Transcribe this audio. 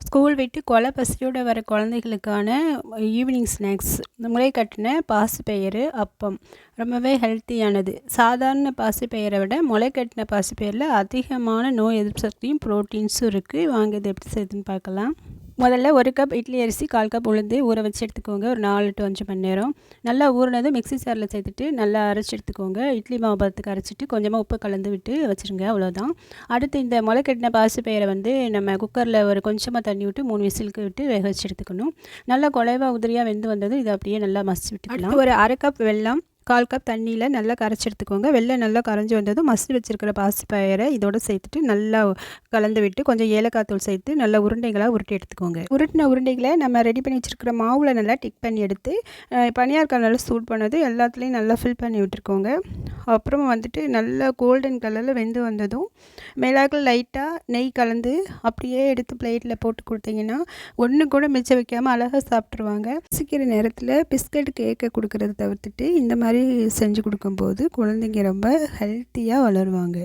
School விட்டு கொலை பசியோட வர குழந்தைகளுக்கான ஈவினிங் ஸ்நாக்ஸ் இந்த முளை கட்டின பாசிப்பயிறு அப்பம் ரொம்பவே ஹெல்த்தியானது. சாதாரண பாசிப்பயிரை விட முளை கட்டின பாசிப்பயிரில் அதிகமான நோய் எதிர்ப்பு சக்தியும் ப்ரோட்டீன்ஸும் இருக்குது. வாங்க இது எப்படி செய்யுதுன்னு பார்க்கலாம். முதல்ல 1 கப் இட்லி அரிசி 1/4 கப் உளுந்து ஊற வச்சு எடுத்துக்கோங்க. ஒரு 4 to 5 மணி நேரம் நல்லா ஊறினதும் மிக்ஸி ஜாரில் சேர்த்துட்டு நல்லா அரைச்சி எடுத்துக்கோங்க. இட்லி மாவு பதத்துக்கு அரைச்சிட்டு கொஞ்சமாக உப்பு கலந்து விட்டு வச்சுருங்க. அவ்வளோதான். அடுத்து இந்த முளை கட்டின பாசிப்பயிரை நம்ம குக்கரில் ஒரு கொஞ்சமாக தண்ணி விட்டு 3 விசிலுக்கு விட்டு வேக வச்சு எடுத்துக்கணும். நல்லா குழைவாக உதிரியாக வெந்து வந்ததும் இதை அப்படியே நல்லா மசிச்சு விட்டுக்கலாம். ஒரு 1/2 கப் வெல்லம் 1/4 கப் தண்ணியில் நல்லா கரைச்சி எடுத்துக்கோங்க. வெள்ளம் நல்லா கரைஞ்சி வந்ததும் மசிச்சு வச்சுருக்கிற பாசிப்பயிரை இதோடு சேர்த்துட்டு நல்லா கலந்து விட்டு கொஞ்சம் ஏலக்காய் தூள் சேர்த்து நல்லா உருண்டைகளாக உருட்டி எடுத்துக்கோங்க. உருட்டின உருண்டைகளை நம்ம ரெடி பண்ணி வச்சுருக்கிற மாவில் நல்லா டிக் பண்ணி எடுத்து பனியாற்கால் நல்லா சூட் பண்ணது எல்லாத்துலேயும் நல்லா ஃபில் பண்ணி விட்டுருக்கோங்க. அப்புறமா நல்லா கோல்டன் கலரில் வெந்து வந்ததும் மிளகாய் லைட்டாக நெய் கலந்து அப்படியே எடுத்து பிளேட்டில் போட்டு கொடுத்தீங்கன்னா ஒன்று கூட மிச்சம் வைக்காமல் அழகாக சாப்பிட்ருவாங்க. சீக்கிர நேரத்தில் பிஸ்கட் கேக்கை கொடுக்கறத தவிர்த்துட்டு இந்த மாதிரி செஞ்சு கொடுக்கும்போது குழந்தைங்க ரொம்ப ஹெல்த்தியாக வளருவாங்க.